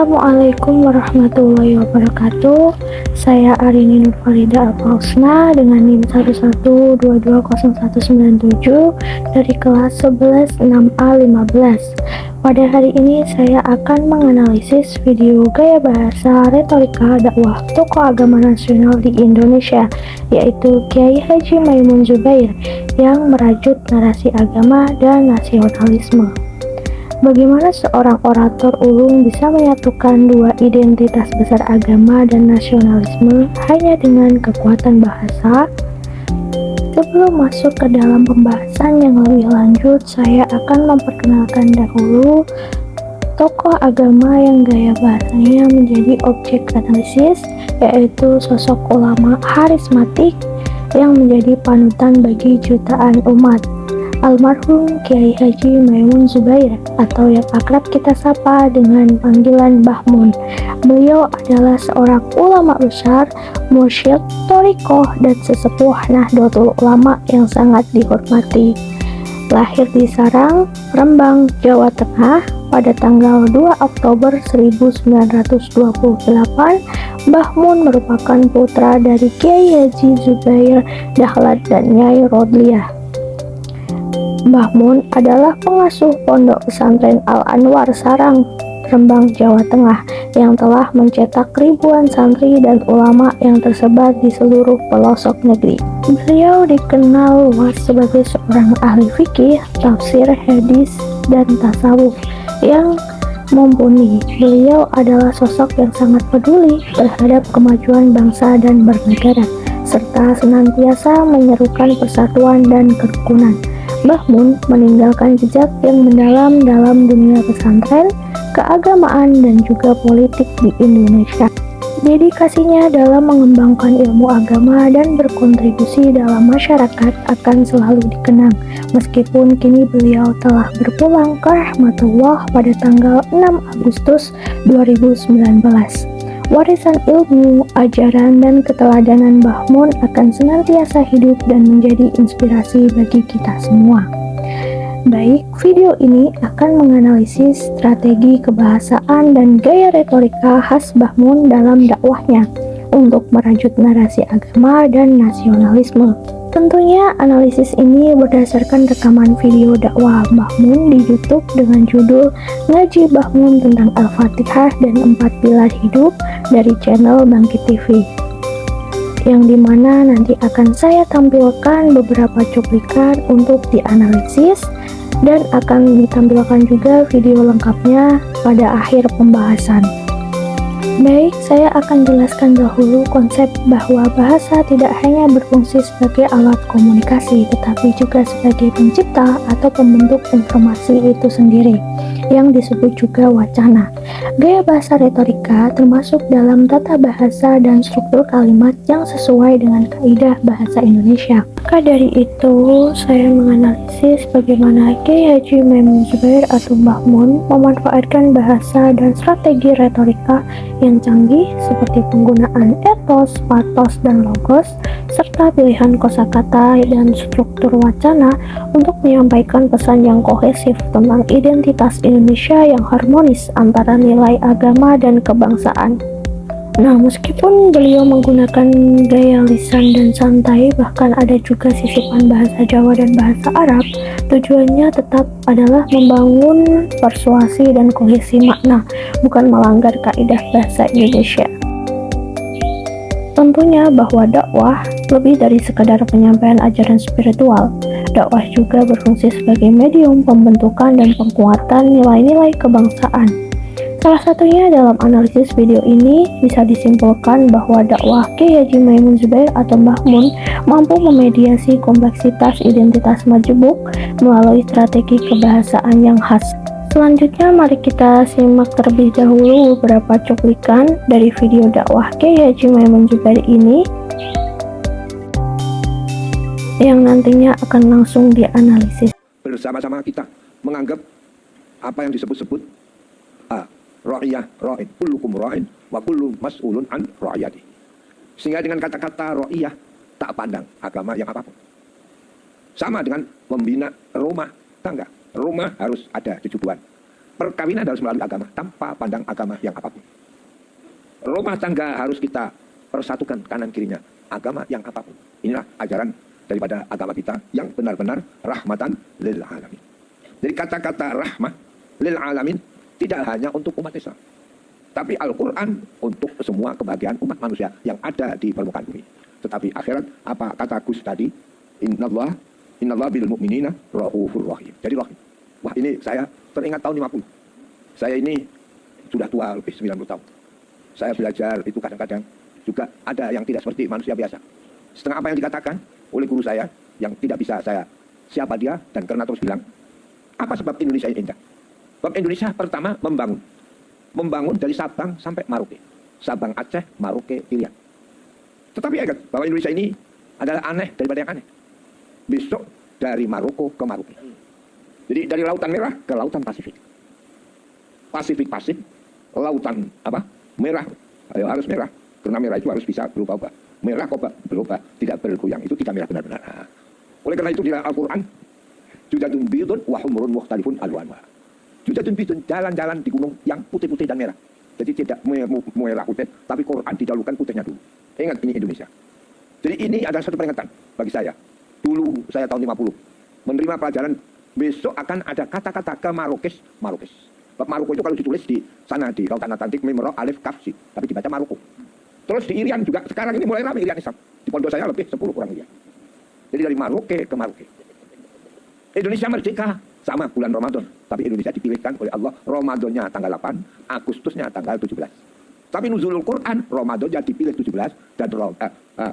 Assalamualaikum warahmatullahi wabarakatuh. Saya Arini Nurfarida Alfausna dengan NIM 112201997 dari kelas 11 6A15. Pada hari ini saya akan menganalisis video gaya bahasa retorika dakwah tokoh agama nasional di Indonesia, yaitu Kiai Haji Maimun Zubair yang merajut narasi agama dan nasionalisme. Bagaimana seorang orator ulung bisa menyatukan dua identitas besar agama dan nasionalisme hanya dengan kekuatan bahasa? Sebelum masuk ke dalam pembahasan yang lebih lanjut, saya akan memperkenalkan dahulu tokoh agama yang gaya bahasanya menjadi objek analisis, yaitu sosok ulama harismatik yang menjadi panutan bagi jutaan umat, almarhum Kiai Haji Maimun Zubair atau yang akrab kita sapa dengan panggilan Mbah Mun. Beliau adalah seorang ulama besar, mursyid, thariqah, dan sesepuh Nahdlatul Ulama yang sangat dihormati. Lahir di Sarang, Rembang, Jawa Tengah pada tanggal 2 Oktober 1928, Mbah Mun merupakan putra dari Kiai Haji Zubair Dahlan dan Nyai Rodliah. Mbah Mun adalah pengasuh Pondok Pesantren Al-Anwar Sarang, Rembang, Jawa Tengah yang telah mencetak ribuan santri dan ulama yang tersebar di seluruh pelosok negeri. Beliau dikenal luas sebagai seorang ahli fikih, tafsir, hadis, dan tasawuf yang mumpuni. Beliau adalah sosok yang sangat peduli terhadap kemajuan bangsa dan bernegara, serta senantiasa menyerukan persatuan dan kerukunan. Mbah Mun meninggalkan jejak yang mendalam dalam dunia pesantren, keagamaan, dan juga politik di Indonesia. Dedikasinya dalam mengembangkan ilmu agama dan berkontribusi dalam masyarakat akan selalu dikenang, meskipun kini beliau telah berpulang ke rahmatullah pada tanggal 6 Agustus 2019. Warisan ilmu, ajaran, dan keteladanan Mbah Mun akan senantiasa hidup dan menjadi inspirasi bagi kita semua. Baik, video ini akan menganalisis strategi kebahasaan dan gaya retorika khas Mbah Mun dalam dakwahnya untuk merajut narasi agama dan nasionalisme. Tentunya analisis ini berdasarkan rekaman video dakwah Mbah Mun di YouTube dengan judul Ngaji Mbah Mun tentang Al-Fatihah dan 4 Pilar Hidup dari channel Bangkit TV, yang dimana nanti akan saya tampilkan beberapa cuplikan untuk dianalisis dan akan ditampilkan juga video lengkapnya pada akhir pembahasan. Baik, saya akan jelaskan dahulu konsep bahwa bahasa tidak hanya berfungsi sebagai alat komunikasi, tetapi juga sebagai pencipta atau pembentuk informasi itu sendiri, yang disebut juga wacana. Gaya bahasa retorika termasuk dalam tata bahasa dan struktur kalimat yang sesuai dengan kaidah bahasa Indonesia. Maka dari itu, saya menganalisis bagaimana Kiai Haji Maimun Zubair atau Mbah Mun memanfaatkan bahasa dan strategi retorika yang canggih seperti penggunaan etos, patos, dan logos, serta pilihan kosakata dan struktur wacana untuk menyampaikan pesan yang kohesif tentang identitas Indonesia yang harmonis antara nilai agama dan kebangsaan. Nah, meskipun beliau menggunakan gaya lisan dan santai, bahkan ada juga sisipan bahasa Jawa dan bahasa Arab, tujuannya tetap adalah membangun persuasi dan kohesi makna, bukan melanggar kaidah bahasa Indonesia. Tentunya bahwa dakwah lebih dari sekadar penyampaian ajaran spiritual. Dakwah juga berfungsi sebagai medium pembentukan dan penguatan nilai-nilai kebangsaan. Salah satunya dalam analisis video ini bisa disimpulkan bahwa dakwah Kiai Haji Maimun Zubair atau Mbah Mun mampu memediasi kompleksitas identitas majemuk melalui strategi kebahasaan yang khas. Selanjutnya mari kita simak terlebih dahulu beberapa cuplikan dari video dakwah Kiai Haji Maimun Zubair ini yang nantinya akan langsung dianalisis. Bersama-sama kita menganggap apa yang disebut-sebut ra'iyah, ra'in, kullukum ra'in wa kullu mas'ulun an ra'iyati. Sehingga dengan kata-kata ra'iyah tak pandang agama yang apapun. Sama dengan membina rumah tangga. Rumah harus ada tujuan. perkawinan harus melalui agama, tanpa pandang agama yang apapun. Rumah tangga harus kita persatukan kanan kirinya, agama yang apapun. Inilah ajaran daripada agama kita yang benar-benar rahmatan lil alamin. Jadi kata-kata rahmah lil alamin tidak hanya untuk umat Islam, tapi Al-Quran untuk semua kebahagiaan umat manusia yang ada di permukaan bumi. Tetapi akhirat, apa kata Gus tadi? Innallah bil mu'minina raufur rahim. Jadi rahim. Wah, ini saya teringat tahun 50. Saya ini sudah tua, lebih 90 tahun. Saya belajar itu kadang-kadang juga ada yang tidak seperti manusia biasa. Setengah apa yang dikatakan oleh guru saya yang tidak bisa saya siapa dia, dan karena terus bilang, apa sebab Indonesia ini indah? Sebab Indonesia pertama membangun dari Sabang sampai Maroke. Sabang, Aceh, Maroke, Irian. Tetapi ingat bahwa Indonesia ini adalah aneh daripada yang aneh. Besok dari Maroko ke Maroke. Jadi dari Lautan Merah ke Lautan Pasifik. Pasifik, Lautan apa? Merah. Ayo, harus merah. Karena merah itu harus bisa berubah-ubah. Merah kok berubah, tidak bergoyang. Itu tidak merah benar-benar. Oleh karena itu di Al-Quran, Judadun bidun wa humrun mukhtalifun alwanwa. Judadun bidun, jalan-jalan di gunung yang putih-putih dan merah. Jadi tidak merah putih, tapi Quran didahulukan putihnya dulu. Ingat, ini Indonesia. Jadi ini adalah satu peringatan bagi saya. Dulu saya tahun 50 menerima pelajaran, besok akan ada kata-kata ke Marokes. Maroko itu kalau ditulis di sana di Lautan Atlantik, Memro, Alif, Kaf, Si, tapi dibaca Maroko. Terus di Irian juga sekarang ini mulai ramai Irian Islam. Di pondok saya lebih 10 orang Irian. Jadi dari Maroke ke Maroke. Indonesia merdeka sama bulan Ramadan, tapi Indonesia dipilihkan oleh Allah Ramadannya tanggal 8, Agustusnya tanggal 17. Tapi nuzulul Quran Ramadannya dipilih 17 dan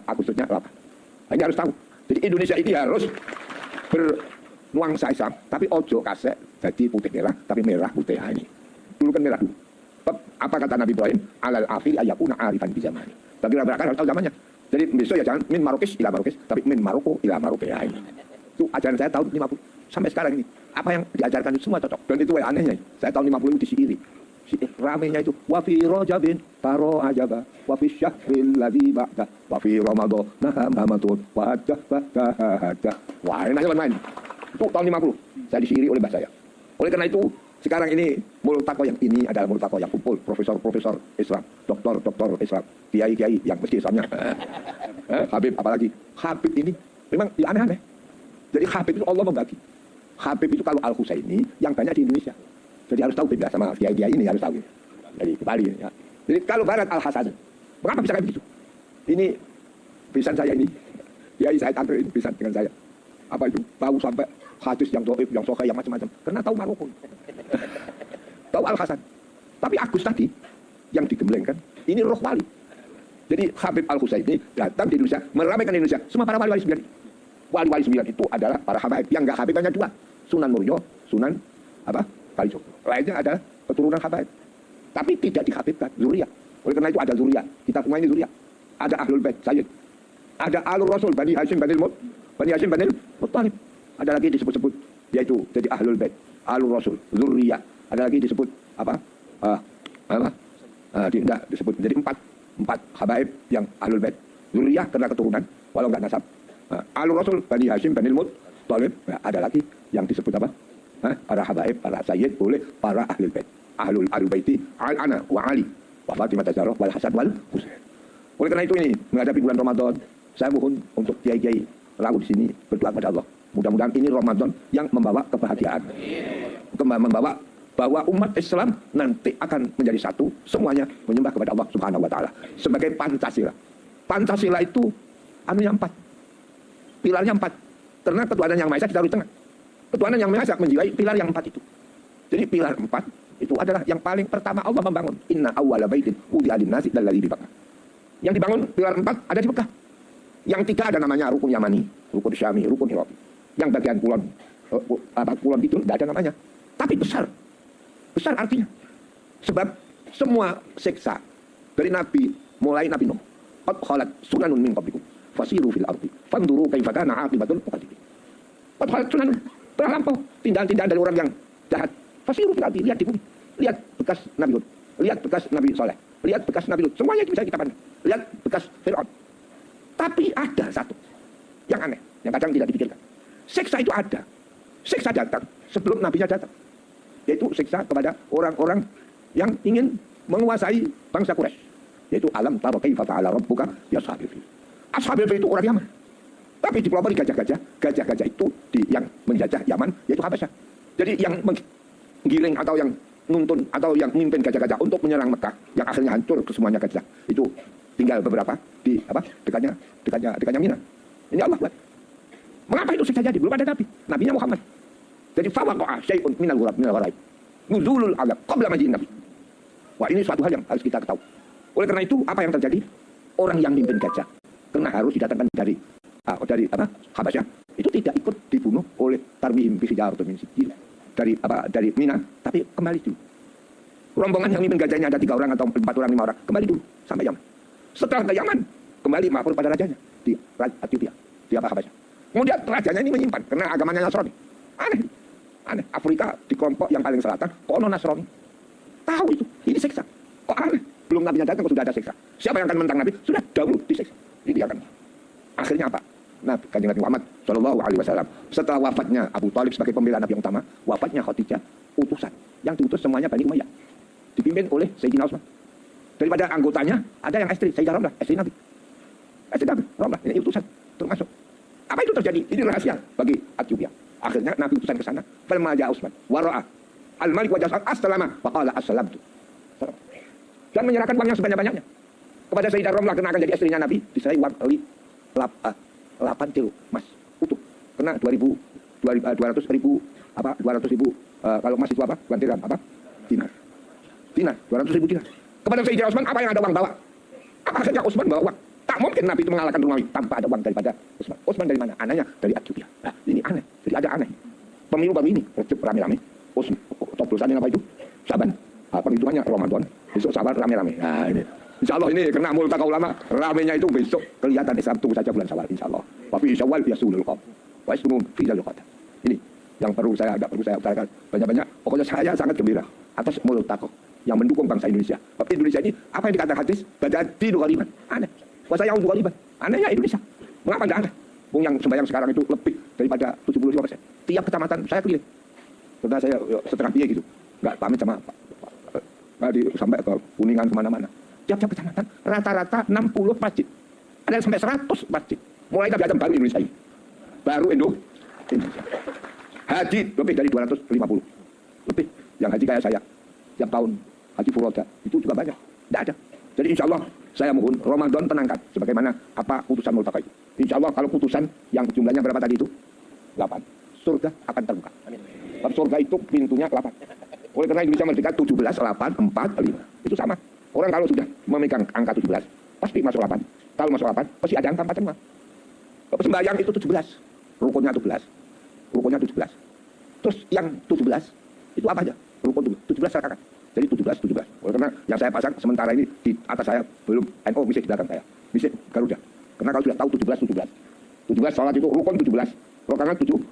Agustusnya 8. Nah, ini harus tahu. Jadi Indonesia ini harus bernuansa Islam, tapi ojo kasek jadi putih merah, tapi merah putih ini. Dulu kan merah dulu. Apa kata Nabi Ibrahim? Alal afil ayakuna arifan bi zamani. Bagi mereka harus tahu zamannya. Jadi besok ya jangan min Marokes ila Marokes, tapi min Maroko ila Maroke. Ya, ini. Itu ajaran saya tahun 50 sampai sekarang ini. Apa yang diajarkan itu semua cocok. Dan itu yang anehnya. Saya tahun 50 itu disiiri. Ramenya itu wa fi rajabin taro ajaba wa fi syahril ladzi ba'da wa fi ramadhan nahamatun wa hajjah. Wah, enaknya main. Itu tahun 50. Saya disiiri oleh mbah saya. Oleh karena itu sekarang ini multaqo yang ini adalah multaqo yang kumpul profesor-profesor Islam, doktor Islam, kiai-kiai yang mesti Islamnya. Habib apalagi. Habib ini memang ya aneh-aneh. Jadi Habib itu Allah membagi. Habib itu kalau Al-Husaini yang banyak di Indonesia. Jadi harus tahu beda sama kiai-kiai ini, harus tahu. Jadi kembali ya. Jadi kalau Barat Al-Hasan, mengapa bisa kayak begitu? Ini pisan saya ini. Kiai saya tantri ini pisan dengan saya. Apa itu? Tahu sampai hadis yang dhaif, yang sahih, yang macam-macam. Karena tahu Maroko. Tahu Al-Hasan. Tapi Agus tadi yang digemblengkan, ini roh wali. Jadi Habib Al-Husaini datang di Indonesia, meramaikan Indonesia. Semua para wali-wali 9. Wali-wali 9 itu adalah para habaib. Yang enggak habaib hanya 2. Sunan Muria, Sunan apa? Kalijogo. Lainnya adalah keturunan habaib. Tapi tidak dihabibkan, zuriyah. Oleh karena itu ada zuriyah. Kita semua ini zuriyah. Ada Ahlul Bait, Sayyid. Ada Ahlul Rasul, Bani Hashim, Bani Muttalib. Ada lagi disebut-sebut, yaitu jadi Ahlul Bait, Ahlul Rasul, zuriyah. Ada lagi disebut apa? Tidak disebut menjadi 4 habaib yang Ahlul Bait. Zuriyah karena keturunan, walau enggak nasab. Ahlul Rasul, Bani Hashim, Bani Muttalib. Ada lagi yang disebut apa? Para habaib, para sayyid, boleh para Ahlul Bait. Ahlul Baiti, Al-Ana wa Ali wa Fatimah Zahra wal Hasan wal Husain. Oleh karena itu ini menghadapi bulan Ramadan, saya mohon untuk kiai-kiai lalu di sini berdoa kepada Allah. Mudah-mudahan ini Ramadan yang membawa kebahagiaan. Membawa bahwa umat Islam nanti akan menjadi satu, semuanya menyembah kepada Allah Subhanahu wa taala sebagai Pancasila. Pancasila itu anunya 4. Pilarnya 4. Karena ketuhanan yang Maha Esa ditaruh di tengah. Ketuhanan yang Maha Esa menjiwai pilar yang 4 itu. Jadi pilar 4 itu adalah yang paling pertama Allah membangun. Inna awwala baitin wudi'a lin-nasi lalladzi bi Bakkah. Yang dibangun pilar 4 ada di Mekah. Yang 3 ada namanya Rukun Yamani, Rukun Syami, Rukun Hirabi. Yang bagian kulon itu tidak ada namanya. Tapi besar. Besar artinya. Sebab semua seksa dari Nabi, mulai Nabi Nuh, qad khalat sunanun min qablikum fasiru fil ardi fanzuru kaifa kana aqibatul mukadzimin. Qad khalat sunanun, telah lampau tindakan-tindakan dari orang yang jahat. Fasiru fil ardi, lihat di bumi. Lihat bekas Nabi Hud, lihat bekas Nabi Saleh, lihat bekas Nabi Lut. Semuanya itu bisa kita pandang. Lihat bekas Fir'aun. Tapi ada satu yang aneh, yang kadang tidak dipikirkan. Seksa itu ada. Seksa datang sebelum nabinya datang. yaitu siksa kepada orang-orang yang ingin menguasai bangsa Quraisy, yaitu alam tara kaifa fa'ala rabbuka bi ashabil fil. Ashabil fil itu orang Yaman. Tapi dipelopori gajah-gajah itu yang menjajah Yaman, yaitu Habasyah. Jadi yang menggiring atau yang nuntun atau yang memimpin gajah-gajah untuk menyerang Mekah, yang akhirnya hancur kesemuanya gajah, itu tinggal beberapa di dekatnya Mina. Ini Allah buat. Mengapa itu siksa jadi? Belum ada nabi. Nabinya Muhammad. Jadi fawaqa'a syai'un minal gharaib. Nuzulul azab qabla maji'in nabi. Wah, ini suatu hal yang harus kita ketahui. Oleh karena itu, apa yang terjadi? Orang yang memimpin gajah karena harus didatangkan dari Habasyah, itu tidak ikut dibunuh oleh tarmihim bi hijaratun min sijil dari Mina, tapi kembali dulu. Rombongan yang memimpin gajahnya ada 3 orang atau 4 orang, 5 orang, kembali dulu sampai Yaman. Setelah ke Yaman, kembali maafur pada rajanya di Ethiopia, di Habasyah. Kemudian rajanya ini menyimpan karena agamanya Nasrani. Aneh. Afrika di kelompok yang paling selatan, konon Nasrani. Tahu itu, ini siksa. Kok aneh? Belum nabinya datang, kok sudah ada siksa. Siapa yang akan menentang nabi? Sudah dahulu disiksa. Ini dia akan. Akhirnya apa? Kanjeng Nabi Muhammad Shallallahu Alaihi Wasallam setelah wafatnya Abu Thalib sebagai pembela Nabi yang utama, wafatnya Khadijah, utusan yang diutus semuanya Bani Umayyah, dipimpin oleh Sayyidina Utsman. Daripada anggotanya ada yang istri Sayyidah Ramlah, istri Nabi. Ramlah, ini utusan termasuk. Apa itu terjadi? Ini rahasia bagi Ethiopia. Akhirnya Nabi utusan ke sana. Falamma ja'a Utsman wa ra'a al-malik wa jasad as-salama wa qala as-salamtu. Dan menyerahkan uang yang sebanyak-banyaknya kepada Sayyidah Ramlah karena akan jadi istrinya Nabi, diserai uang 8 kilo emas utuh. Kena 200 ribu kalau emas itu apa? Bukan dirham, apa? Dinar 200 ribu dinar. Kepada Sayyidina Utsman, apa yang ada uang bawa? Apa akhirnya Utsman bawa uang? Tak mungkin Nabi itu mengalahkan Romawi tanpa ada uang daripada Utsman. Utsman dari mana? Anaknya dari Ethiopia. Nah, ini aneh. Jadi ada aneh. Pemilu baru ini rame-rame. Coblosannya apa itu? Saban. Perhitungannya Ramadan. Besok Saban rame-rame. Nah, ini. Insya Allah ini kena multaka ulama, ramenya itu besok kelihatan Islam, tunggu saja bulan Syawal insya Allah. Tapi Syawal yasulul qab wa ismun fi dzal qadar. Ini yang agak perlu saya utarakan banyak-banyak. Pokoknya saya sangat gembira atas multaka yang mendukung bangsa Indonesia. Tapi Indonesia ini apa yang dikatakan hadis? Badati ghaliban. Aneh. Wa saya ghaliban. Anehnya Indonesia. Mengapa enggak aneh? Wong yang sembahyang sekarang itu lebih daripada 75%. Tiap kecamatan saya keliling. Karena saya setengah piye gitu. Enggak pamit sama sampai ke Kuningan kemana-mana. Tiap-tiap kecamatan rata-rata 60 masjid. Ada yang sampai 100 masjid. Mulai Nabi Adam baru Indonesia ini. Baru Indonesia. Haji lebih dari 250. Lebih. Yang haji kayak saya. Tiap tahun haji furoda. Itu juga banyak. Tidak ada. Jadi insya Allah saya mohon Ramadan tenangkan. Sebagaimana apa putusan multaka itu. Insya Allah kalau putusan yang jumlahnya berapa tadi itu? 8. Surga akan terbuka. Sebab surga itu pintunya 8. Oleh karena Indonesia merdeka 17, 8, 4, 5. Itu sama. Orang kalau sudah memegang angka 17, pasti masuk 8. Kalau masuk 8, pasti ada angka 4 5. Sembahyang itu 17. Rukunnya 17. Terus yang 17, itu apa aja? Rukun 17 rakaat. Jadi 17. Oleh karena yang saya pasang sementara ini di atas saya belum NO misik di belakang saya. Misik Garuda. Karena kalau sudah tahu 17. 17 salat itu rukun 17. Rakaat 17.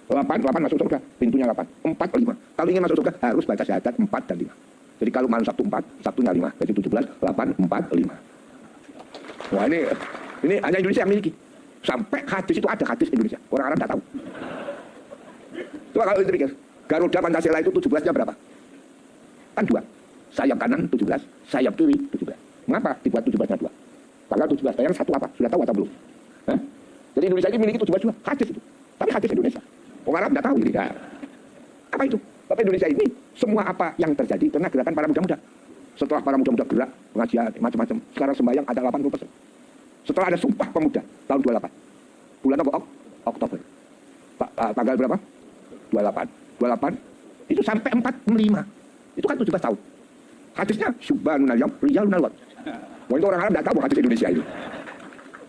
8 masuk surga. Pintunya 8. 4 5. Kalau ingin masuk surga harus baca syahadat 4 dan 5. Jadi kalau malam Sabtu 4, Sabtunya 5. Jadi 17, 8, 4, 5. Wah ini hanya Indonesia yang miliki. Sampai hadis itu ada hadis Indonesia. Orang Arab tidak tahu. Coba kalau itu pikir. Garuda Pancasila itu 17-nya berapa? Kan 2. Sayap kanan 17, sayap kiri 17. Mengapa dibuat 17-nya 2? Tanggal 17, yang satu apa? Sudah tahu atau belum? Hah? Jadi Indonesia ini miliki 17 juga. Hadis itu. Tapi hadis Indonesia. Orang Arab tidak tahu ini. Nah, apa itu? Tapi Indonesia ini semua apa yang terjadi karena gerakan para muda-muda. Setelah para muda-muda gerak, pengajian, macam-macam. Sekarang sembahyang ada 80%. Setelah ada Sumpah Pemuda, tahun 28. Bulan apa? Oktober. Tanggal berapa? 28. Itu sampai 45. Itu kan 17 tahun. Hadisnya, Subhanunal Yawm, Riyalunal Wad. Wah, itu orang Arab tidak tahu hadis Indonesia itu.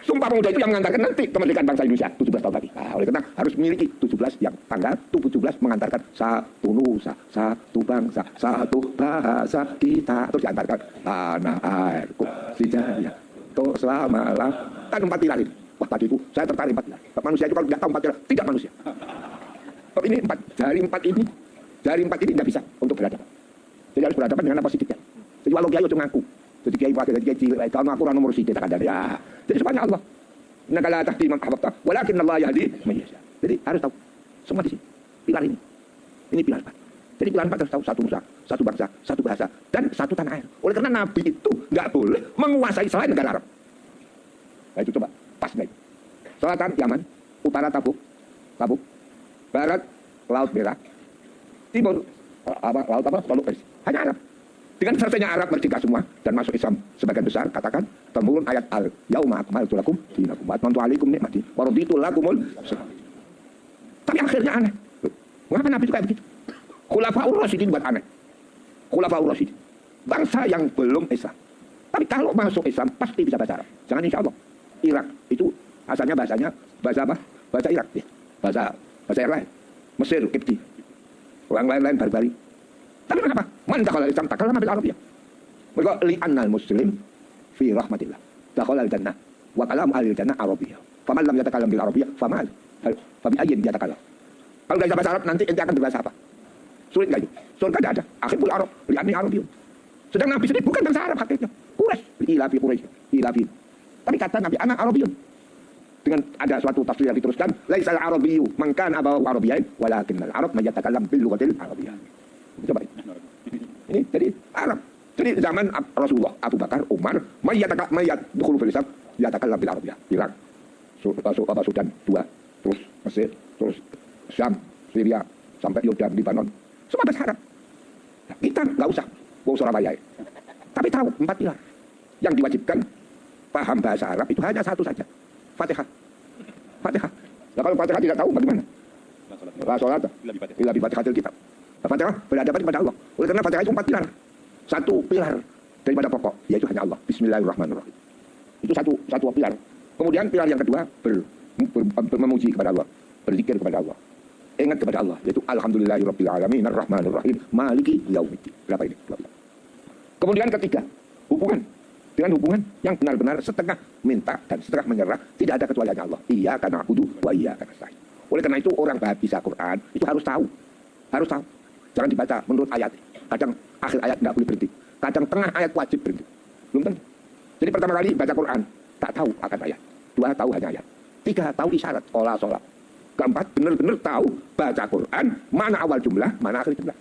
Sumpah Pemuda itu yang mengantarkan nanti kemerdekaan bangsa Indonesia 17 tahun lagi. Nah, oleh karena harus memiliki 17 yang tanggal 17 mengantarkan satu nusa, satu bangsa, satu bahasa kita. Terus diantarkan tanah airku, sijaya, to selama kan 4 pilar ini. Wah tadi itu saya tertarik 4 pilar. Manusia itu kalau tidak tahu 4 pilar tidak manusia. Tapi ini 4 dari 4 ini tidak bisa untuk berhadapan. Jadi harus berhadapan dengan apa positifnya. Jadi walau kiai itu ngaku. Jadi kiai wakil, jadi kiai cilik, kalau aku orang nomor siji tak ada ya. Jadi sebenarnya Allah. Innaka la tahdi man ahbabta, walakin Allah yahdi man yasha. Jadi harus tahu semua di sini. Pilar ini. Ini pilar 4. Jadi pilihan 4 harus tahu satu nusa, satu bangsa, satu bahasa, dan satu tanah air. Oleh karena Nabi itu nggak boleh menguasai selain negara Arab. Nah itu coba, pas baik. Selatan Yaman, utara Tabuk, barat Laut Merah, timur laut Teluk Persia. Hanya Arab. Dengan selesainya Arab merdeka semua dan masuk Islam sebagian besar, katakan temurun ayat al-yauma akmaltu lakum dinakum wa atmamtu alaikum ni'mati wa raditu lakumul Islam. Tapi akhirnya aneh. Mengapa Nabi itu kayak begitu? Khulafaur Rasyidin buat aneh. Khulafaur Rasyidin. Bangsa yang belum Islam. Tapi kalau masuk Islam pasti bisa bahasa Arab. Jangan insya Allah. Irak itu asalnya bahasanya bahasa apa? Bahasa Irak. Ya. Bahasa yang lain. Mesir, Kipti. Orang lain-lain barbari. Tapi kenapa? Man dakhala Islam takallama bil Arabiyyah. Mereka li'annal muslim fi rahmatillah. Dakhala al-jannah wa kalam al-jannah Arabiyyah. Faman lam yatakallam bil Arabiyyah famal. Fa bi ayyin yatakallam. Kalau enggak bisa bahasa Arab nanti ente akan berbahasa apa? Sulit enggak itu? Surga enggak ada. Akhirul Arab li'anni Arabiyyun. Sedang Nabi sendiri bukan bangsa Arab hakikatnya. Quraisy. Ilafi. Tapi kata Nabi anak Arabiyyun. Dengan ada suatu tafsir yang diteruskan, laisal Arabiyyu man kana abawahu Arabiyyain walakinnal Arab man yatakallam bil lughatil Arabiyyah. Coba ini jadi Arab. Jadi zaman Rasulullah, Abu Bakar, Umar, mayat dukhulu fil Islam, yatakallam bil Arabiyyah. Irak, Sudan 2, terus Mesir, terus Syam, Syria, sampai Yordan, Libanon, semua bahasa Arab. Nah, kita nggak usah mau Surabaya. Tapi tahu 4 pilar yang diwajibkan paham bahasa Arab itu hanya satu saja, Fatihah. Nah, kalau Fatihah tidak tahu bagaimana? La sholat illa bi Fatihatil kitab. Fatihah berhadapan kepada Allah. Oleh karena Fatihah itu 4 pilar. Satu pilar daripada pokok, yaitu hanya Allah. Bismillahirrahmanirrahim. Itu satu pilar. Kemudian pilar yang kedua memuji kepada Allah, berzikir kepada Allah, ingat kepada Allah, yaitu alhamdulillahirabbil alamin arrahmanirrahim maliki yaumiddin. Berapa ini? 2 pilar. Kemudian ketiga, hubungan. Dengan hubungan yang benar-benar setengah minta dan setengah menyerah, tidak ada kecuali hanya Allah. Iyyaka na'budu wa iyyaka nasta'in. Oleh karena itu orang bisa Quran itu harus tahu. Jangan dibaca menurut ayat. Kadang akhir ayat tidak boleh berhenti. Kadang tengah ayat wajib berhenti. Belum tentu. Jadi pertama kali baca Quran, tak tahu akan ayat. 2, tahu hanya ayat. 3, tahu isyarat, olah sholat. 4, benar-benar tahu baca Quran, mana awal jumlah, mana akhir jumlah.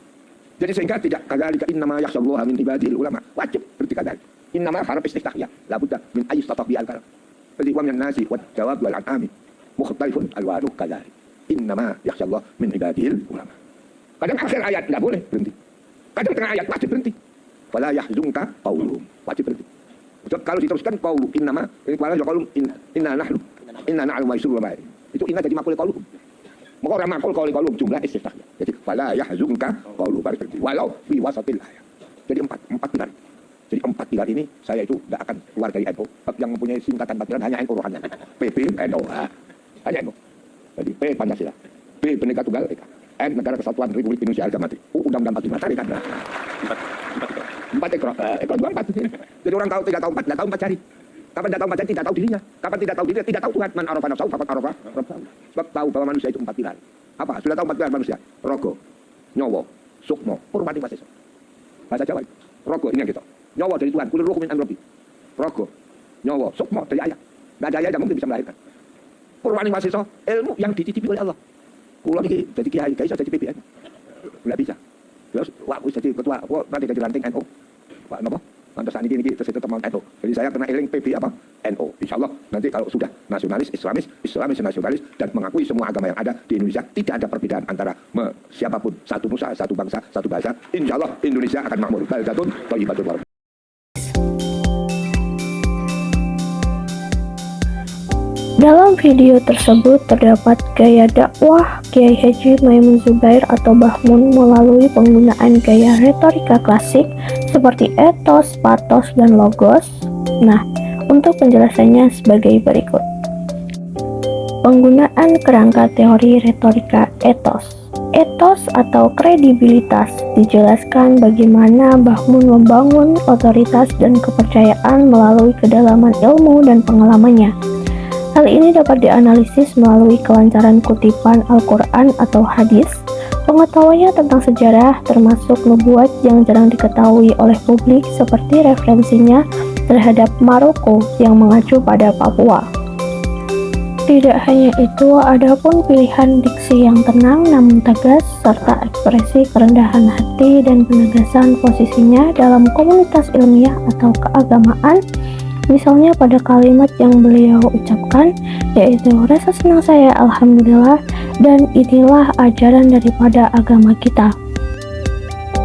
Jadi sehingga tidak kadzalika innama yakhsyallaha min ibadil ulama. Wajib berhenti kadzalik. Innama harf istiftah la budda min ayyustafaq bi al-kalam. Jadi wa minan nasi wal jawab wal an'ami mukhtalifun alwanuh kadzalik. Innama yakhsyallaha min ibadil ulama. Kadang akhir ayat tidak boleh berhenti. Kadang tengah ayat wajib berhenti. Fala yahzunka qauluhum, wajib berhenti. Kalau diteruskan qaulu innama wala yaqulu inna na'lamu ma yusirru wa ma. Itu inna jadi maqul qauluhum. Maka orang maqul qauluhum jumlah istiftah. Jadi fala yahzunka qauluhum berhenti walau fi wasatil ayat. Jadi 4 pilar. Jadi 4 pilar ini saya itu tidak akan keluar dari NU. Yang mempunyai singkatan 4 pilar hanya NU rohani. PP NU. Hanya NU. Jadi P Pancasila, B Bhinneka Tunggal Ika, N Negara Kesatuan Republik Indonesia Harga Mati, Undang-Undang 45 cari kan? 4 ekor 4. Jadi orang tahu 3 tahu 4, tidak tahu 4 cari. Kapan tidak tahu 4 cari, tidak tahu dirinya. Kapan tidak tahu dirinya, tidak tahu Tuhan. Man arafa nafsahu faqad arafa rabbahu. Sebab tahu bahwa manusia itu 4 pilar. Apa? Sudah tahu 4 pilar manusia. Rogo, nyowo, sukmo, purwati waseso. Bahasa Jawa. Rogo ini yang gitu. Nyowo dari Tuhan, kulur ruh min amrobi. Rogo, nyowo, sukmo dari ayah. Nggak ada ayah yang mungkin bisa melahirkan. Purwani waseso, ilmu yang dititipi oleh Allah. Kulo niki jadi kiai, kiai jadi PBN. Enggak bisa. Terus wah wis jadi ketua, kok nanti jadi ranting NU. Pak napa? Mantesan niki terus tetap mau NU. Jadi saya kena eling PB apa? NU. Insyaallah nanti kalau sudah nasionalis, Islamis nasionalis dan mengakui semua agama yang ada di Indonesia, tidak ada perbedaan antara siapapun, satu nusa, satu bangsa, satu bahasa. Insyaallah Indonesia akan makmur. Baldatun thayyibatun warahmatullahi. Dalam video tersebut terdapat gaya dakwah Kiai Haji Maimun Zubair atau Mbah Mun melalui penggunaan gaya retorika klasik seperti etos, patos, dan logos. Nah, untuk penjelasannya sebagai berikut. Penggunaan kerangka teori retorika etos. Etos atau kredibilitas dijelaskan bagaimana Mbah Mun membangun otoritas dan kepercayaan melalui kedalaman ilmu dan pengalamannya. Hal ini dapat dianalisis melalui kelancaran kutipan Al-Quran atau hadis, pengetahuannya tentang sejarah termasuk nubuat yang jarang diketahui oleh publik seperti referensinya terhadap Maroko yang mengacu pada Papua. Tidak hanya itu, ada pun pilihan diksi yang tenang namun tegas, serta ekspresi kerendahan hati dan penegasan posisinya dalam komunitas ilmiah atau keagamaan. Misalnya pada kalimat yang beliau ucapkan, yaitu rasa senang saya alhamdulillah dan inilah ajaran daripada agama kita.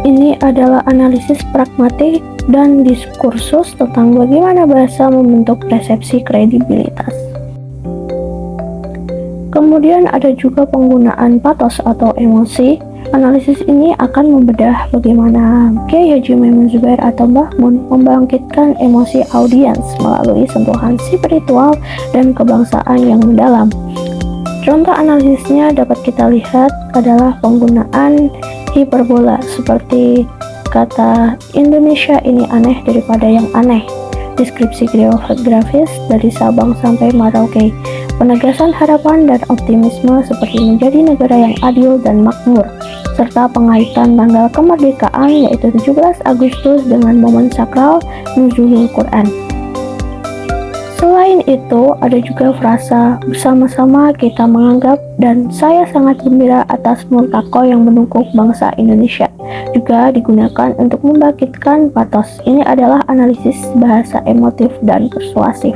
Ini adalah analisis pragmatik dan diskursus tentang bagaimana bahasa membentuk persepsi kredibilitas. Kemudian ada juga penggunaan patos atau emosi. Analisis ini akan membedah bagaimana Kiai Haji Maimun Zubair atau Mbah Mun membangkitkan emosi audiens melalui sentuhan spiritual dan kebangsaan yang mendalam. Contoh analisisnya dapat kita lihat adalah penggunaan hiperbola seperti kata Indonesia ini aneh daripada yang aneh, deskripsi geografis dari Sabang sampai Merauke, penegasan harapan dan optimisme seperti menjadi negara yang adil dan makmur, serta pengaitan tanggal kemerdekaan yaitu 17 Agustus dengan momen sakral Nuzulul Quran. Selain itu, ada juga frasa bersama-sama kita menganggap dan saya sangat gembira atas multaqo yang mendukung bangsa Indonesia. Juga digunakan untuk membangkitkan patos. Ini adalah analisis bahasa emotif dan persuasif.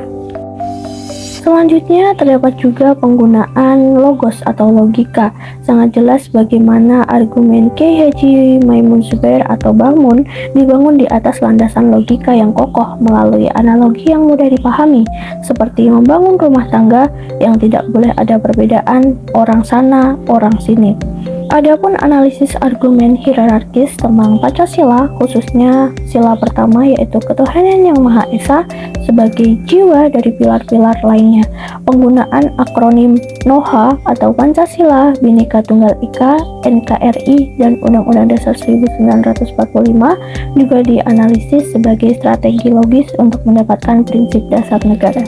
Selanjutnya terdapat juga penggunaan logos atau logika. Sangat jelas bagaimana argumen Kiai Haji Maimun Zubair atau Mbah Mun dibangun di atas landasan logika yang kokoh melalui analogi yang mudah dipahami, seperti membangun rumah tangga yang tidak boleh ada perbedaan orang sana, orang sini. Adapun analisis argumen hierarkis tentang Pancasila, khususnya sila pertama yaitu ketuhanan yang Maha Esa sebagai jiwa dari pilar-pilar lainnya. Penggunaan akronim NOHA atau Pancasila, Bhinneka Tunggal Ika, NKRI, dan Undang-Undang Dasar 1945 juga dianalisis sebagai strategi logis untuk mendapatkan prinsip dasar negara.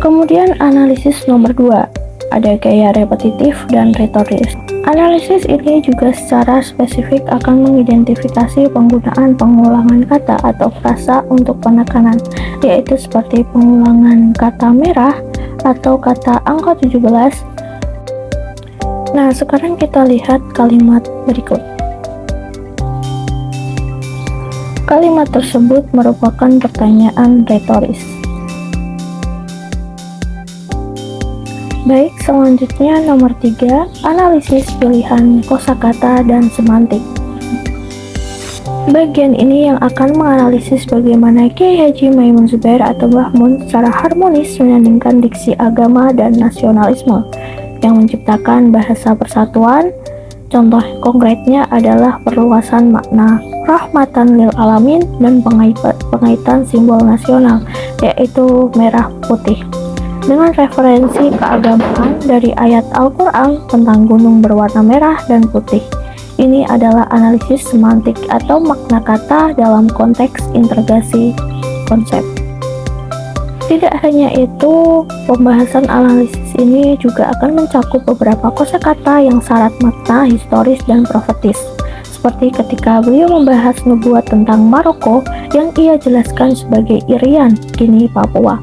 Kemudian analisis nomor 2. Ada gaya repetitif dan retoris. Analisis ini juga secara spesifik akan mengidentifikasi penggunaan pengulangan kata atau frasa untuk penekanan, yaitu seperti pengulangan kata merah atau kata angka 17. Nah, sekarang kita lihat kalimat berikut. Kalimat tersebut merupakan pertanyaan retoris. Baik, selanjutnya nomor 3, analisis pilihan kosakata dan semantik. Bagian ini yang akan menganalisis bagaimana Kiai Haji Maimun Zubair atau Mbah Mun secara harmonis menyandingkan diksi agama dan nasionalisme yang menciptakan bahasa persatuan. Contoh konkretnya adalah perluasan makna rahmatan lil alamin dan pengaitan simbol nasional yaitu merah putih dengan referensi keagamaan dari ayat Al-Quran tentang gunung berwarna merah dan putih. Ini adalah analisis semantik atau makna kata dalam konteks integrasi konsep. Tidak hanya itu, pembahasan analisis ini juga akan mencakup beberapa kosakata yang syarat makna historis dan profetis. Seperti ketika beliau membahas nubuat tentang Maroko yang ia jelaskan sebagai Irian, kini Papua,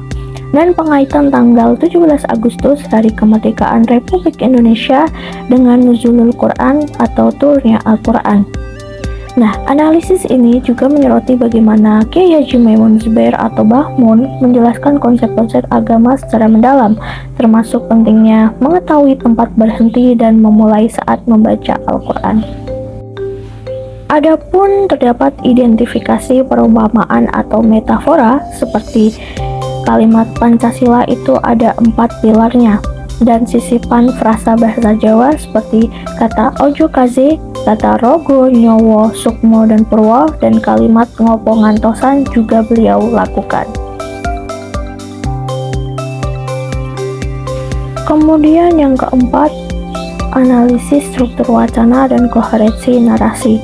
dan pengaitan tanggal 17 Agustus hari kemerdekaan Republik Indonesia dengan nuzulul Quran atau turunnya Al-Quran. Nah, analisis ini juga menyoroti bagaimana Kiai Haji Maimun Zubair atau Mbah Mun menjelaskan konsep-konsep agama secara mendalam, termasuk pentingnya mengetahui tempat berhenti dan memulai saat membaca Al-Quran. Adapun terdapat identifikasi perumpamaan atau metafora seperti kalimat Pancasila itu ada 4 pilarnya, dan sisipan frasa bahasa Jawa seperti kata ojo kaze, kata rogo, nyowo, sukmo, dan purwo, dan kalimat ngopo ngantosan juga beliau lakukan. Kemudian yang keempat, analisis struktur wacana dan koherensi narasi.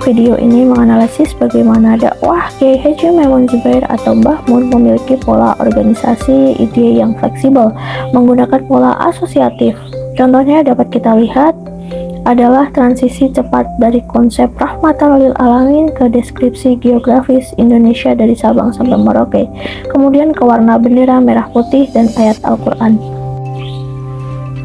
Video ini menganalisis bagaimana dakwah Kiai Haji Maimun Zubair atau Mbah Mun memiliki pola organisasi ide yang fleksibel, menggunakan pola asosiatif. Contohnya dapat kita lihat adalah transisi cepat dari konsep rahmatan lil alamin ke deskripsi geografis Indonesia dari Sabang sampai Merauke, kemudian ke warna bendera merah putih dan ayat Al-Quran.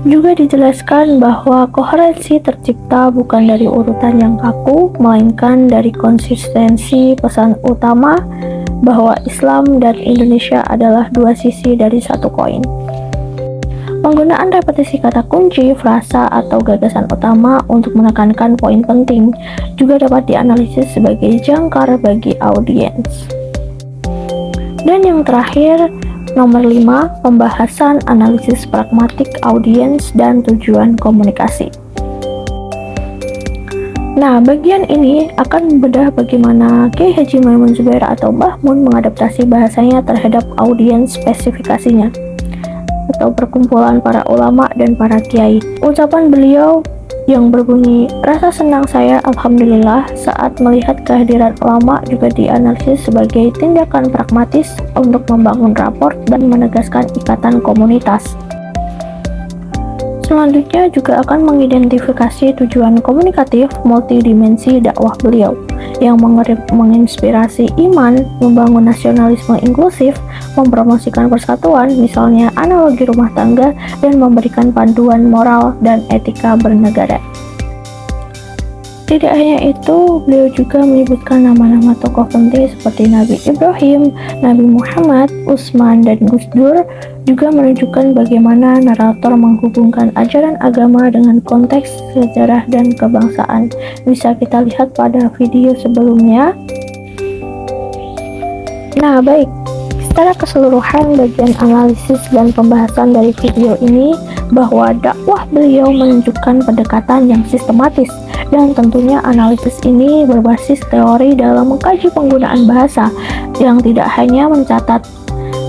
Juga dijelaskan bahwa koherensi tercipta bukan dari urutan yang kaku, melainkan dari konsistensi pesan utama bahwa Islam dan Indonesia adalah dua sisi dari satu koin. Penggunaan repetisi kata kunci, frasa, atau gagasan utama untuk menekankan poin penting juga dapat dianalisis sebagai jangkar bagi audiens. Dan yang terakhir, nomor 5, pembahasan analisis pragmatik audiens dan tujuan komunikasi. Nah, bagian ini akan membedah bagaimana Kiai Haji Maimun Zubair atau Mbah Mun mengadaptasi bahasanya terhadap audiens spesifikasinya atau perkumpulan para ulama dan para kiai. Ucapan beliau yang berbunyi, rasa senang saya alhamdulillah saat melihat kehadiran ulama juga dianalisis sebagai tindakan pragmatis untuk membangun raport dan menegaskan ikatan komunitas. Selanjutnya juga akan mengidentifikasi tujuan komunikatif multidimensi dakwah beliau yang menginspirasi iman, membangun nasionalisme inklusif, mempromosikan persatuan, misalnya analogi rumah tangga, dan memberikan panduan moral dan etika bernegara. Tidak hanya itu, beliau juga menyebutkan nama-nama tokoh penting seperti Nabi Ibrahim, Nabi Muhammad, Utsman, dan Gus Dur, juga menunjukkan bagaimana narator menghubungkan ajaran agama dengan konteks sejarah dan kebangsaan. Bisa kita lihat pada video sebelumnya. Nah, baik. Secara keseluruhan, bagian analisis dan pembahasan dari video ini bahwa dakwah beliau menunjukkan pendekatan yang sistematis, dan tentunya analisis ini berbasis teori dalam mengkaji penggunaan bahasa yang tidak hanya mencatat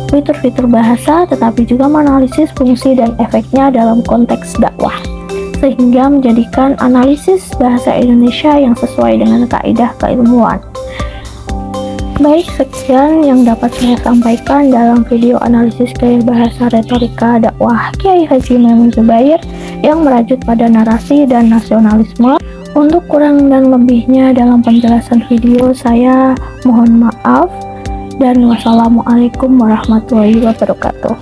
fitur-fitur bahasa tetapi juga menganalisis fungsi dan efeknya dalam konteks dakwah, sehingga menjadikan analisis bahasa Indonesia yang sesuai dengan kaidah keilmuan. Baik, sekian yang dapat saya sampaikan dalam video analisis gaya bahasa retorika dakwah Kiai Haji Maimun Zubair yang merajut pada narasi dan nasionalisme. Untuk kurang dan lebihnya dalam penjelasan video saya mohon maaf, dan wassalamualaikum warahmatullahi wabarakatuh.